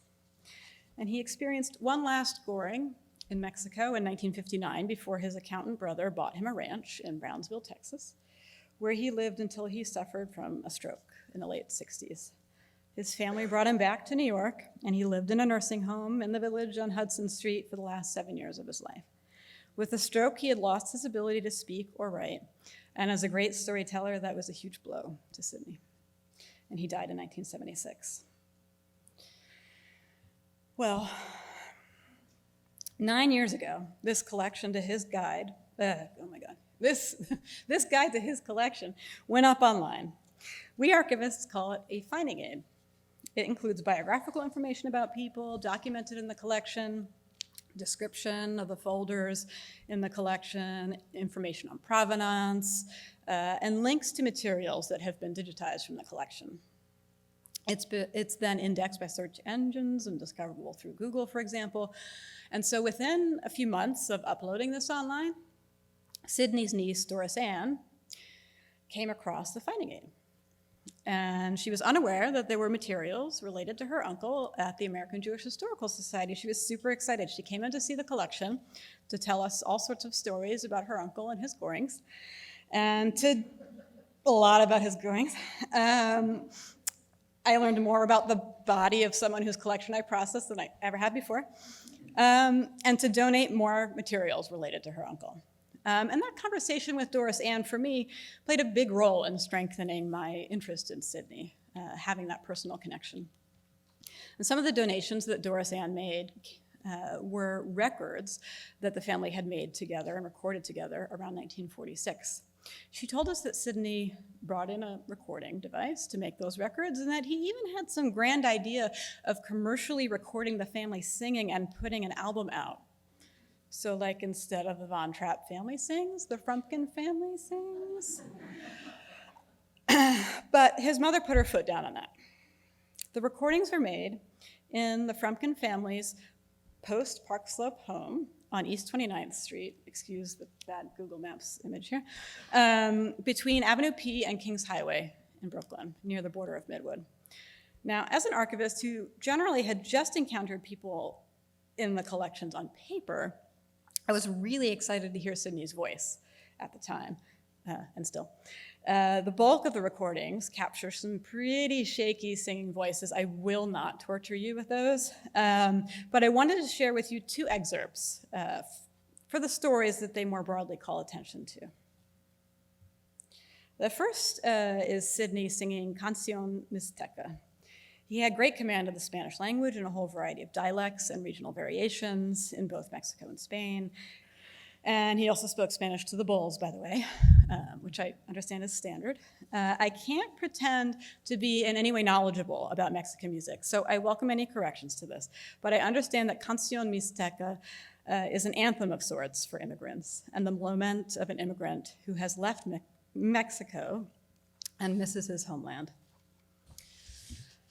And he experienced one last goring in Mexico in 1959 before his accountant brother bought him a ranch in Brownsville, Texas, where he lived until he suffered from a stroke in the late 60s. His family brought him back to New York, and he lived in a nursing home in the village on Hudson Street for the last 7 years of his life. With the stroke, he had lost his ability to speak or write, and as a great storyteller, that was a huge blow to Sidney. And he died in 1976. Well, 9 years ago, this collection to his guide, this guide to his collection went up online. We archivists call it a finding aid. It includes biographical information about people documented in the collection, description of the folders in the collection, information on provenance, and links to materials that have been digitized from the collection. It's then indexed by search engines and discoverable through Google, for example. And so within a few months of uploading this online, Sidney's niece, Doris came across the finding aid. And she was unaware that there were materials related to her uncle at the American Jewish Historical Society. She was super excited. She came in to see the collection to tell us all sorts of stories about her uncle and his goings, and a lot about his goings. I learned more about the body of someone whose collection I processed than I ever had before, and to donate more materials related to her uncle. And that conversation with Doris Ann, for me, played a big role in strengthening my interest in Sidney, having that personal connection. And some of the donations that Doris Ann made were records that the family had made together and recorded together around 1946. She told us that Sidney brought in a recording device to make those records, and that he even had some grand idea of commercially recording the family singing and putting an album out. So like instead of the Von Trapp family sings, the Frumkin family sings. But his mother put her foot down on that. The recordings were made in the Frumkin family's post-Park Slope home on East 29th Street, excuse the bad Google Maps image here, between Avenue P and Kings Highway in Brooklyn, near the border of Midwood. Now, as an archivist who generally had just encountered people in the collections on paper, I was really excited to hear Sidney's voice at the time, and still. The bulk of the recordings capture some pretty shaky singing voices. I will not torture you with those, but I wanted to share with you 2 excerpts for the stories that they more broadly call attention to. The first is Sydney singing Canción Mixteca. He had great command of the Spanish language and a whole variety of dialects and regional variations in both Mexico and Spain. And he also spoke Spanish to the bulls, by the way, which I understand is standard. I can't pretend to be in any way knowledgeable about Mexican music, so I welcome any corrections to this. But I understand that Canción Mixteca is an anthem of sorts for immigrants and the lament of an immigrant who has left Mexico and misses his homeland.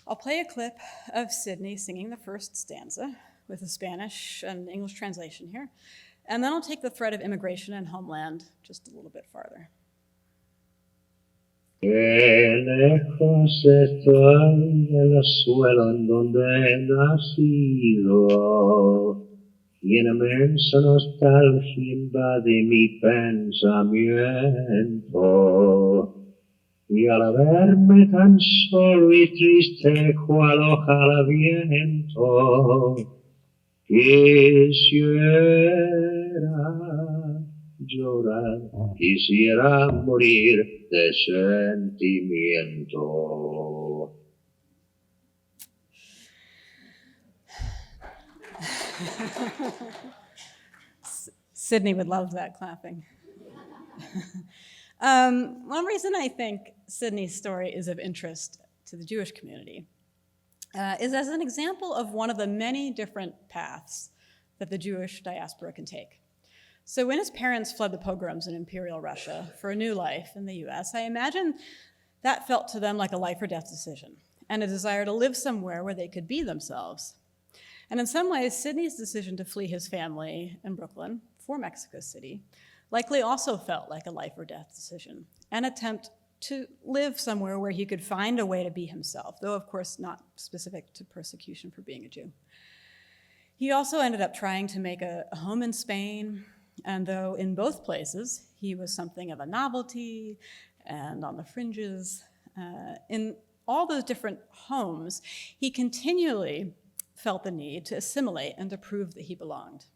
I'll play a clip of Sydney singing the first stanza with a Spanish and English translation here, and then I'll take the thread of immigration and homeland just a little bit farther. Qué lejos estoy del suelo en donde he nacido, y una inmensa nostalgia invade mi pensamiento. Y al verme tan solo y triste cual hoja al viento, quisiera llorar, quisiera morir de sentimiento. Sydney would love that clapping. One reason I think Sydney's story is of interest to the Jewish community is as an example of one of the many different paths that the Jewish diaspora can take. So when his parents fled the pogroms in Imperial Russia for a new life in the US, I imagine that felt to them like a life or death decision and a desire to live somewhere where they could be themselves. And in some ways, Sydney's decision to flee his family in Brooklyn for Mexico City likely also felt like a life or death decision, an attempt to live somewhere where he could find a way to be himself, though of course not specific to persecution for being a Jew. He also ended up trying to make a home in Spain, and though in both places he was something of a novelty and on the fringes, in all those different homes, he continually felt the need to assimilate and to prove that he belonged.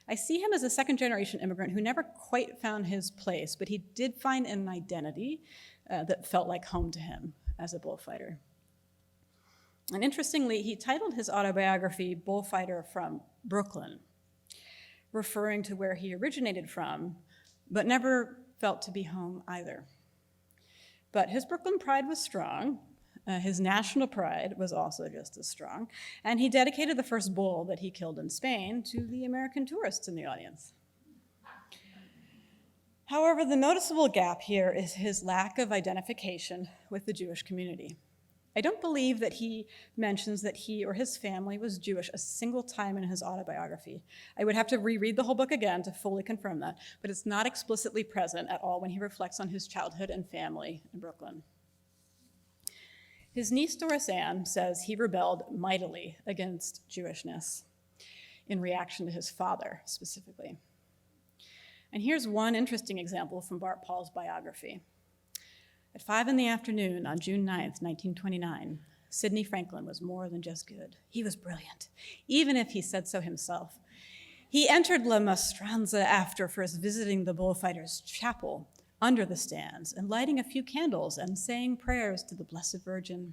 I see him as a second-generation immigrant who never quite found his place, but he did find an identity that felt like home to him as a bullfighter. And interestingly, he titled his autobiography Bullfighter from Brooklyn, referring to where he originated from, but never felt to be home either. But his Brooklyn pride was strong. His national pride was also just as strong, and he dedicated the first bull that he killed in Spain to the American tourists in the audience. However, the noticeable gap here is his lack of identification with the Jewish community. I don't believe that he mentions that he or his family was Jewish a single time in his autobiography. I would have to reread the whole book again to fully confirm that, but it's not explicitly present at all when he reflects on his childhood and family in Brooklyn. His niece Doris Ann says he rebelled mightily against Jewishness in reaction to his father specifically. And here's one interesting example from Bart Paul's biography. At 5 p.m. on June 9th, 1929, Sidney Franklin was more than just good. He was brilliant, even if he said so himself. He entered La Mastranza after first visiting the bullfighters' chapel under the stands and lighting a few candles and saying prayers to the Blessed Virgin.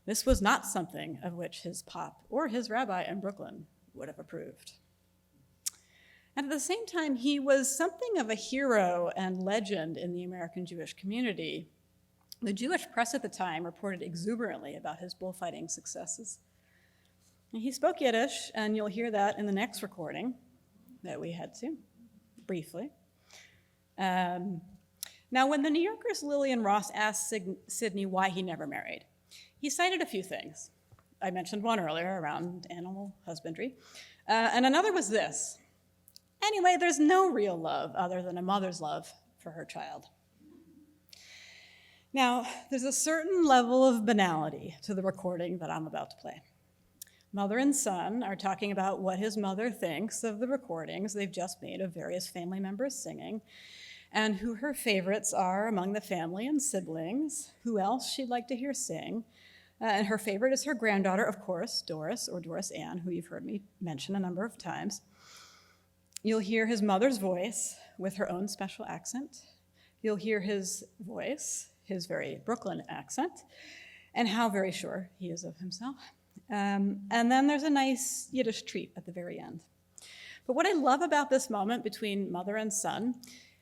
This was not something of which his pop or his rabbi in Brooklyn would have approved. And at the same time, he was something of a hero and legend in the American Jewish community. The Jewish press at the time reported exuberantly about his bullfighting successes. And he spoke Yiddish, and you'll hear that in the next recording that we had to, briefly. Now, when the New Yorker's Lillian Ross asked Sydney why he never married, he cited a few things. I mentioned one earlier around animal husbandry, and another was this. Anyway, there's no real love other than a mother's love for her child. Now, there's a certain level of banality to the recording that I'm about to play. Mother and son are talking about what his mother thinks of the recordings they've just made of various family members singing, and who her favorites are among the family and siblings, who else she'd like to hear sing. And her favorite is her granddaughter, of course, Doris, or Doris Ann, who you've heard me mention a number of times. You'll hear his mother's voice with her own special accent. You'll hear his voice, his very Brooklyn accent, and how very sure he is of himself. And then there's a nice Yiddish treat at the very end. But what I love about this moment between mother and son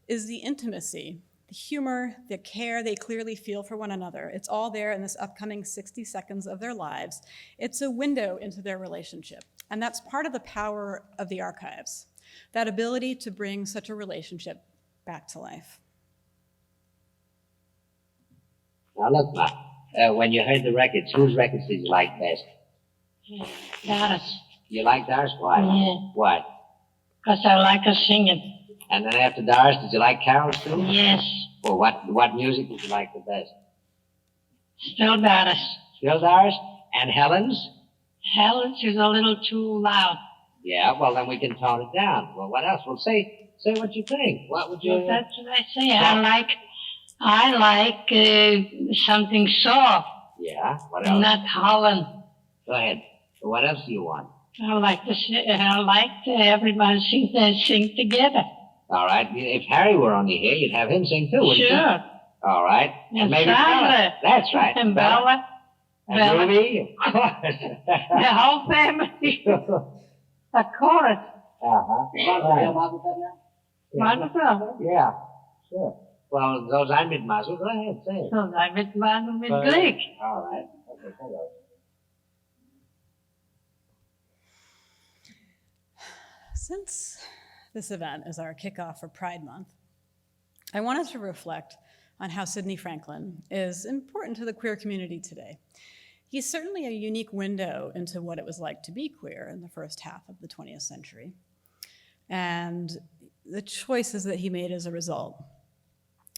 is the intimacy, the humor, the care they clearly feel for one another. It's all there in this upcoming 60 seconds of their lives. It's a window into their relationship. And that's part of the power of the archives, that ability to bring such a relationship back to life. Now look, Ma, when you heard the records, whose records did you like best? Doris. You like Doris? Why? Yeah. Why? Because I like her singing. And then after Doris, did you like Carol's too? Yes. Well, what music did you like the best? Still Doris. Still Doris? And Helen's? Helen's is a little too loud. Yeah, well, then we can tone it down. Well, what else? Well, say what you think. What would you... Well, that's what I say. I like something soft. Yeah, what else? Not Holland. Go ahead. So what else do you want? I like to everybody sing together. All right. If Harry were only here, you'd have him sing too, wouldn't you? Sure. All right. And maybe Sandra. That's right. And Bella. And Bella. Ruby, of course. The whole family. A chorus. Wonderful. Yeah, sure. Well, those I'm mit Mazel, go ahead, say it. So I mit Manu mit Glück. All right. Okay, hello. Since this event is our kickoff for Pride Month, I wanted to reflect on how Sidney Franklin is important to the queer community today. He's certainly a unique window into what it was like to be queer in the first half of the 20th century, and the choices that he made as a result.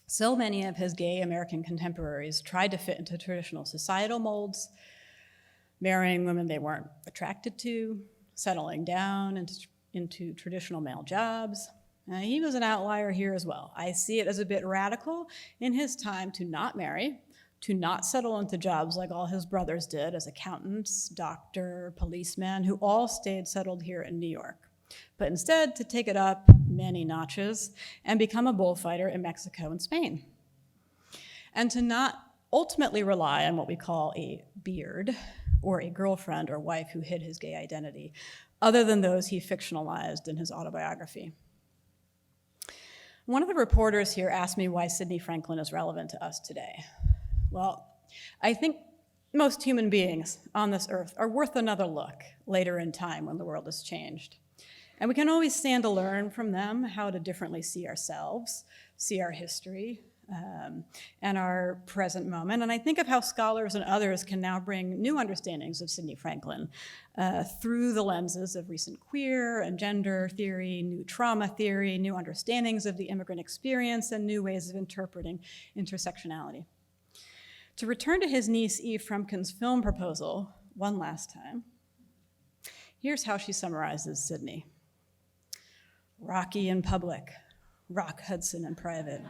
So many of his gay American contemporaries tried to fit into traditional societal molds, marrying women they weren't attracted to, settling down into traditional male jobs. He was an outlier here as well. I see it as a bit radical in his time to not marry, to not settle into jobs like all his brothers did as accountants, doctor, policemen, who all stayed settled here in New York, but instead to take it up many notches and become a bullfighter in Mexico and Spain. And to not ultimately rely on what we call a beard or a girlfriend or wife who hid his gay identity, other than those he fictionalized in his autobiography. One of the reporters here asked me why Sidney Franklin is relevant to us today. Well, I think most human beings on this earth are worth another look later in time when the world has changed. And we can always stand to learn from them how to differently see ourselves, see our history, and our present moment. And I think of how scholars and others can now bring new understandings of Sidney Franklin through the lenses of recent queer and gender theory, new trauma theory, new understandings of the immigrant experience, and new ways of interpreting intersectionality. To return to his niece Abe Frumkin's film proposal one last time, here's how she summarizes Sidney. Rocky in public, Rock Hudson in private.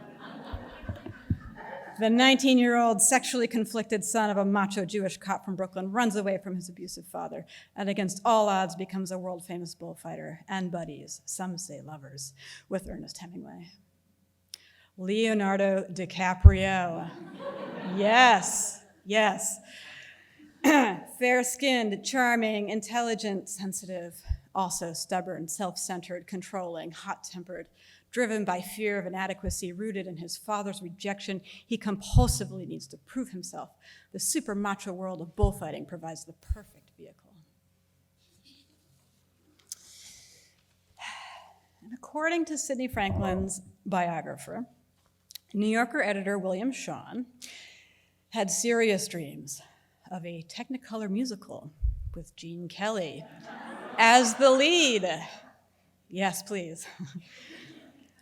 The 19-year-old sexually conflicted son of a macho Jewish cop from Brooklyn runs away from his abusive father and against all odds becomes a world-famous bullfighter and buddies, some say lovers, with Ernest Hemingway. Leonardo DiCaprio. Yes, yes. Fair-skinned, charming, intelligent, sensitive, also stubborn, self-centered, controlling, hot-tempered, driven by fear of inadequacy, rooted in his father's rejection, he compulsively needs to prove himself. The super macho world of bullfighting provides the perfect vehicle. And according to Sidney Franklin's biographer, New Yorker editor William Shawn had serious dreams of a Technicolor musical with Gene Kelly as the lead. Yes, please.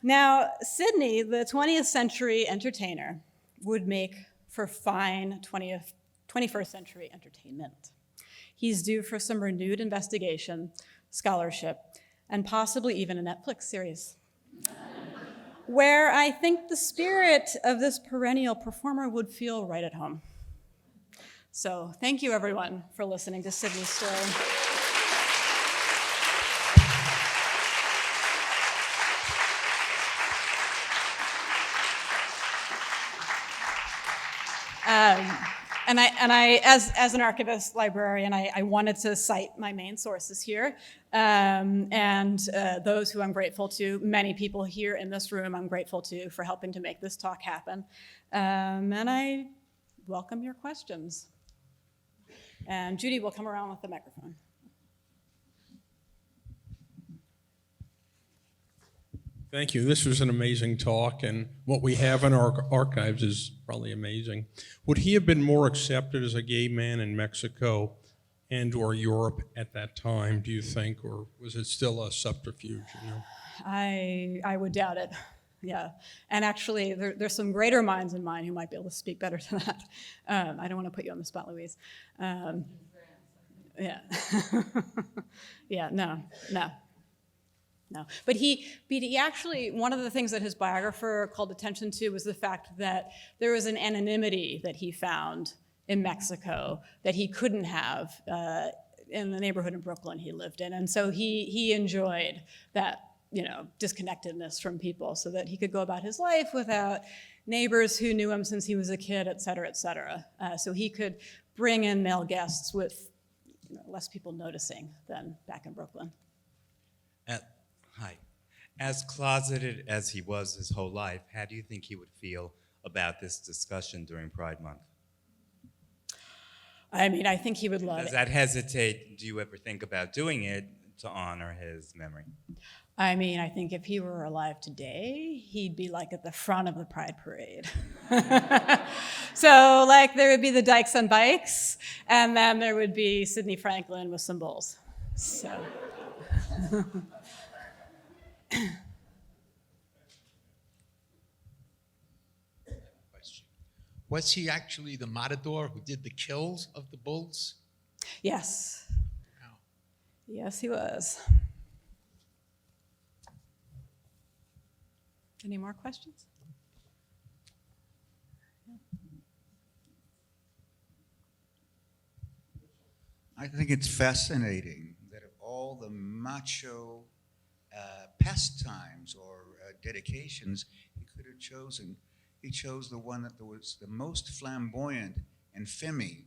Now, Sidney, the 20th century entertainer, would make for fine 21st century entertainment. He's due for some renewed investigation, scholarship, and possibly even a Netflix series, where I think the spirit of this perennial performer would feel right at home. So thank you, everyone, for listening to Sidney's story. And I, as an archivist librarian, I wanted to cite my main sources here, and those who I'm grateful to. Many people here in this room I'm grateful to for helping to make this talk happen, and I welcome your questions. And Judy will come around with the microphone. Thank you. This was an amazing talk, and what we have in our archives is probably amazing. Would he have been more accepted as a gay man in Mexico and or Europe at that time, do you think, or was it still a subterfuge? You know? I would doubt it. Yeah, and actually, there's some greater minds in mine who might be able to speak better to that. I don't want to put you on the spot, Louise. Yeah, yeah, no. But he actually, one of the things that his biographer called attention to was the fact that there was an anonymity that he found in Mexico that he couldn't have in the neighborhood in Brooklyn he lived in. And so he enjoyed that, disconnectedness from people so that he could go about his life without neighbors who knew him since he was a kid, et cetera, et cetera. So he could bring in male guests with less people noticing than back in Brooklyn. Hi. As closeted as he was his whole life, how do you think he would feel about this discussion during Pride Month? I mean, I think he would love it. Does that hesitate? Do you ever think about doing it to honor his memory? I mean, I think if he were alive today, he'd be like at the front of the Pride Parade. So like there would be the Dykes on bikes, and then there would be Sidney Franklin with some bulls. So. Was he actually the matador who did the kills of the bulls? Yes. Wow. Yes, he was. Any more questions? I think it's fascinating that of all the macho pastimes or dedications he could have chosen, he chose the one that was the most flamboyant and femmy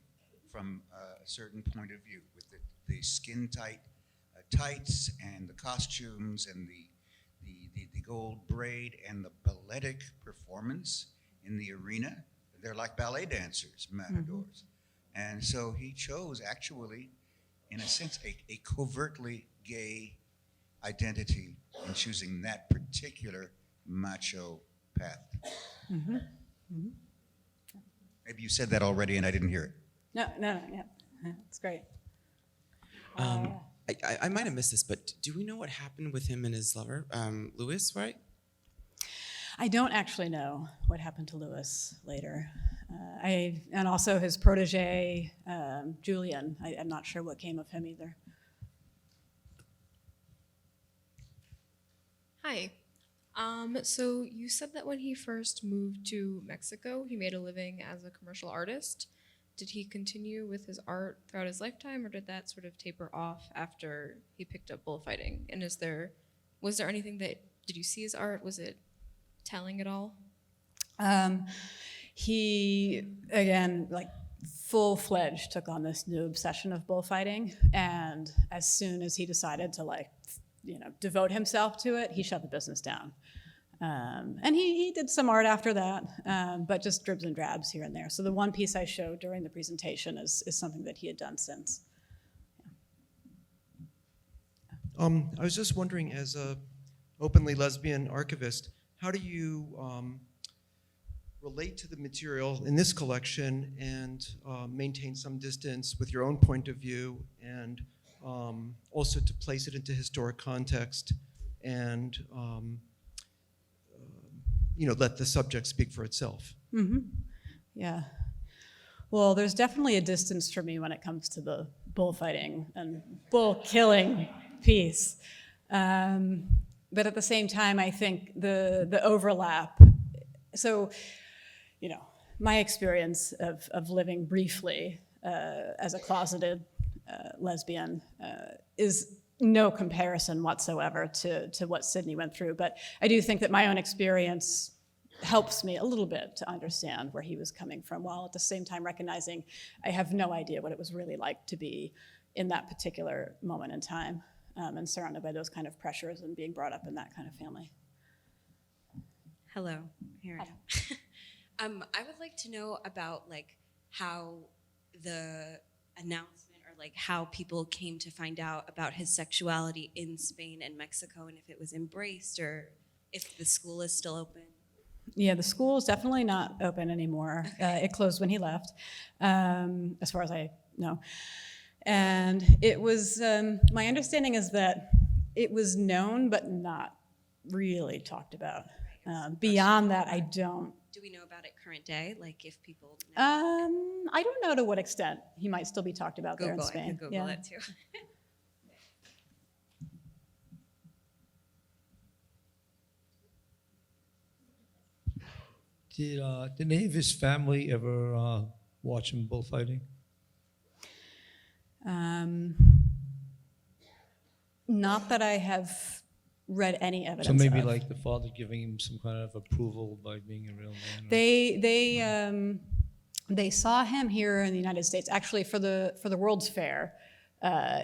from a certain point of view, with the skin-tight tights and the costumes and the gold braid and the balletic performance in the arena. They're like ballet dancers, matadors. And so he chose, actually, in a sense, a covertly gay identity in choosing that particular macho path. Mm-hmm. Mm-hmm. Maybe you said that already and I didn't hear it. No, yeah, it's great. I might have missed this, but do we know what happened with him and his lover, Louis, right? I don't actually know what happened to Louis later. And also his protege, Julian. I'm not sure what came of him either. Hi. So you said that when he first moved to Mexico, he made a living as a commercial artist. Did he continue with his art throughout his lifetime, or did that sort of taper off after he picked up bullfighting? And was there anything did you see his art? Was it telling at all? He, again, like full-fledged took on this new obsession of bullfighting, and as soon as he decided to devote himself to it, he shut the business down. And he did some art after that, but just dribs and drabs here and there. So the one piece I showed during the presentation is something that he had done since. I was just wondering, as a openly lesbian archivist, how do you relate to the material in this collection and maintain some distance with your own point of view, and also to place it into historic context and let the subject speak for itself? Mm-hmm. Yeah. Well, there's definitely a distance for me when it comes to the bullfighting and bull killing piece. But at the same time, I think the overlap. So, my experience of living briefly as a closeted lesbian is no comparison whatsoever to what Sydney went through. But I do think that my own experience helps me a little bit to understand where he was coming from, while at the same time recognizing I have no idea what it was really like to be in that particular moment in time, and surrounded by those kind of pressures and being brought up in that kind of family. Hello, here I am. I would like to know about like how the announcement, or like how people came to find out about his sexuality in Spain and Mexico, and if it was embraced or if the school is still open. Yeah, the school is definitely not open anymore. It closed when he left, as far as I know. And it was, my understanding is that it was known but not really talked about. Beyond that, I don't. Do we know about it current day? Like if people know? I don't know to what extent he might still be talked about there in Spain. I could Google it too. Did any of his family ever watch him bullfighting? Not that I have read any evidence So maybe of. like the father giving him some kind of approval by being a real man? They saw him here in the United States. Actually, for the World's Fair,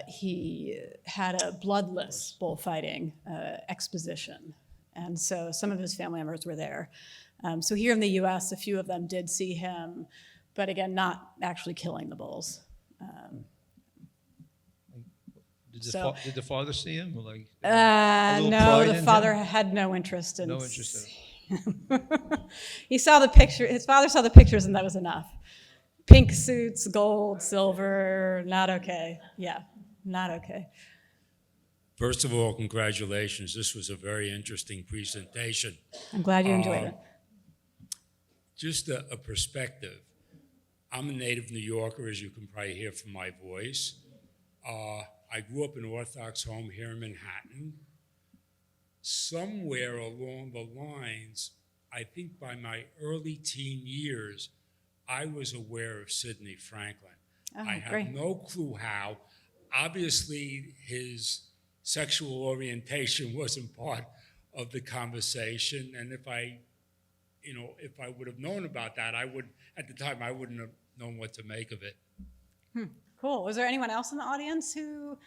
he had a bloodless bullfighting exposition, and so some of his family members were there. So here in the U.S., a few of them did see him, but again, not actually killing the bulls. Did the father see him? Or like, no, the father had no interest in. No interest in it. He saw the picture. His father saw the pictures, and that was enough. Pink suits, gold, silver, not okay. Yeah, not okay. First of all, congratulations. This was a very interesting presentation. I'm glad you enjoyed it. Just a perspective. I'm a native New Yorker, as you can probably hear from my voice. I grew up in an Orthodox home here in Manhattan. Somewhere along the lines, I think by my early teen years, I was aware of Sidney Franklin. Oh, I have great. no clue how. Obviously, his sexual orientation wasn't part of the conversation, and if I would have known about that, at the time, I wouldn't have known what to make of it. Cool. Was there anyone else in the audience who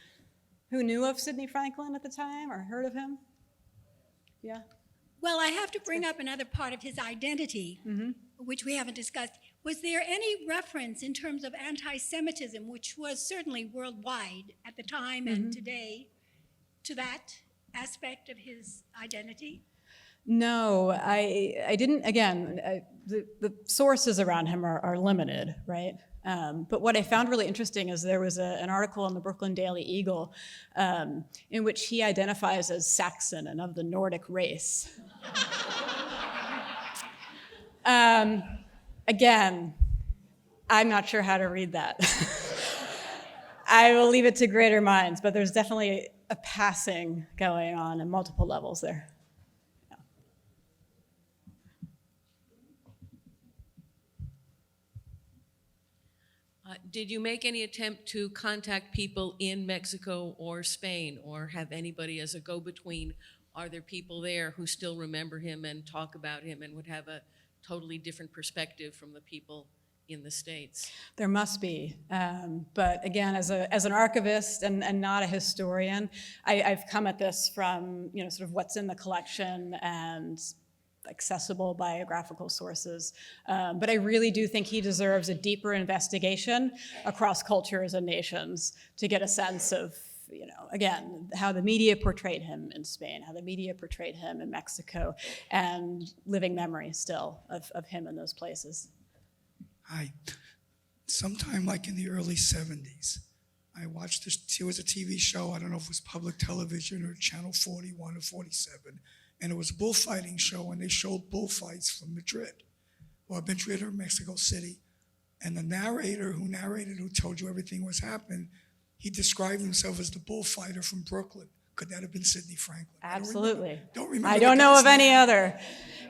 knew of Sidney Franklin at the time or heard of him? Yeah. Well, I have to bring up another part of his identity, which we haven't discussed. Was there any reference in terms of anti-Semitism, which was certainly worldwide at the time and today, to that aspect of his identity? No, I didn't. Again, the sources around him are limited, right? But what I found really interesting is there was an article in the Brooklyn Daily Eagle in which he identifies as Saxon and of the Nordic race. Again, I'm not sure how to read that. I will leave it to greater minds, but there's definitely a passing going on in multiple levels there. Did you make any attempt to contact people in Mexico or Spain, or have anybody as a go-between? Are there people there who still remember him and talk about him and would have a totally different perspective from the people in the States? There must be, but again, as an archivist and not a historian, I've come at this from sort of what's in the collection and accessible biographical sources. But I really do think he deserves a deeper investigation across cultures and nations to get a sense of, again, how the media portrayed him in Spain, how the media portrayed him in Mexico, and living memory still of him in those places. Hi. Sometime like in the early 70s, I watched this, it was a TV show, I don't know if it was public television or Channel 41 or 47, and it was a bullfighting show, and they showed bullfights from Madrid, or Madrid or Mexico City. And the narrator who told you everything was happening, he described himself as the bullfighter from Brooklyn. Could that have been Sidney Franklin? Absolutely. I don't know of any other.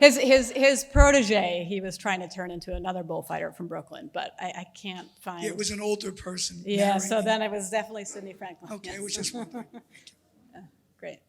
His protege, he was trying to turn into another bullfighter from Brooklyn, but I can't find. Yeah, it was an older person. Yeah, narrating. so then it was definitely Sidney Franklin. Okay, yes. I was just wondering. Yeah, great.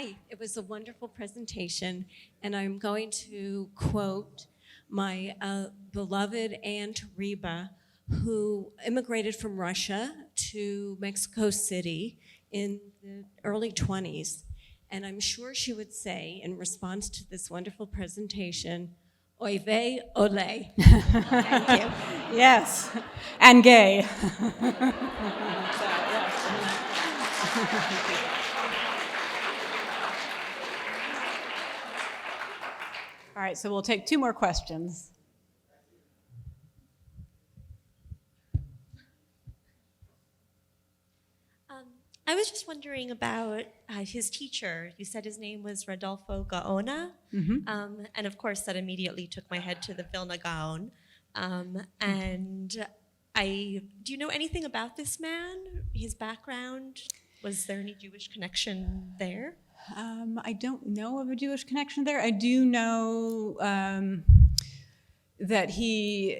Hi, it was a wonderful presentation, and I'm going to quote my beloved Aunt Reba, who immigrated from Russia to Mexico City in the early 20s. And I'm sure she would say, in response to this wonderful presentation, oy vey, ole. Thank you. Yes, and gay. All right, so we'll take 2 more questions. I was just wondering about his teacher. You said his name was Rodolfo Gaona, and of course that immediately took my head to the Vilna Gaon. And do you know anything about this man, his background? Was there any Jewish connection there? I don't know of a Jewish connection there. I do know that he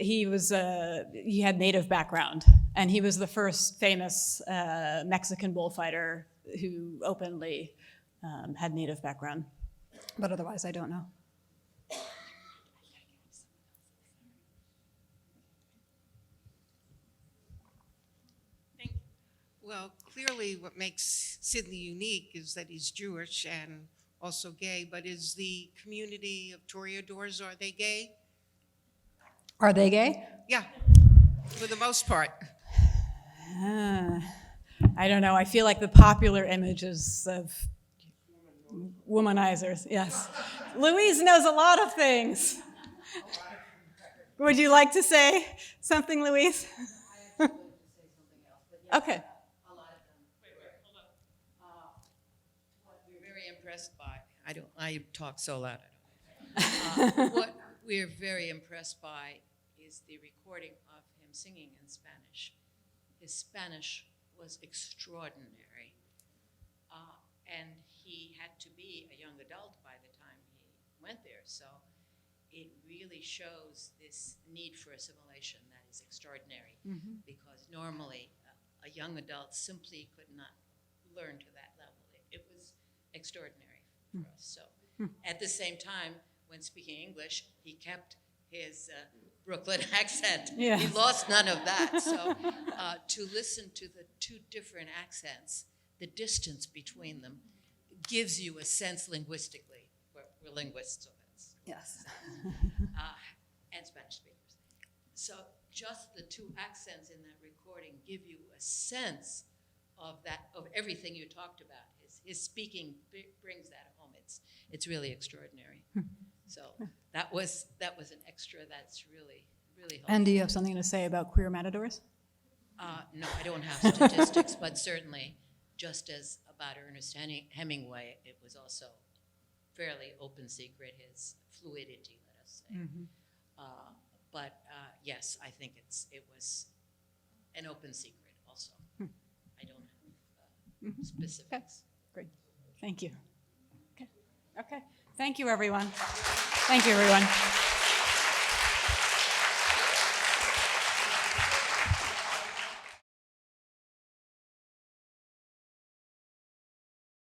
had native background, and he was the first famous Mexican bullfighter who openly had native background. But otherwise, I don't know. Well, clearly what makes Sydney unique is that he's Jewish and also gay, but is the community of Toreadors, are they gay? Are they gay? Yeah, for the most part. I don't know. I feel like the popular images of womanizers, yes. Louise knows a lot of things. Would you like to say something, Louise? Okay. Impressed by. I talk so loud. What we're very impressed by is the recording of him singing in Spanish. His Spanish was extraordinary, and he had to be a young adult by the time he went there. So it really shows this need for assimilation that is extraordinary, because normally a young adult simply could not learn to that level. It was extraordinary for us. So at the same time, when speaking English, he kept his Brooklyn accent. Yes. He lost none of that. So to listen to the 2 different accents, the distance between them gives you a sense linguistically. We're linguists, so that's yes. And Spanish speakers. So just the 2 accents in that recording give you a sense of everything you talked about. His speaking brings that home. It's really extraordinary. So that was an extra that's really helpful. And do you have something to say about queer matadors? No, I don't have statistics, but certainly, just as about Ernest Hemingway, it was also fairly open secret, his fluidity, let us say. But yes, I think it was an open secret also. I don't have specifics. Okay. Great. Thank you. Okay. Thank you, everyone. Thank you, everyone.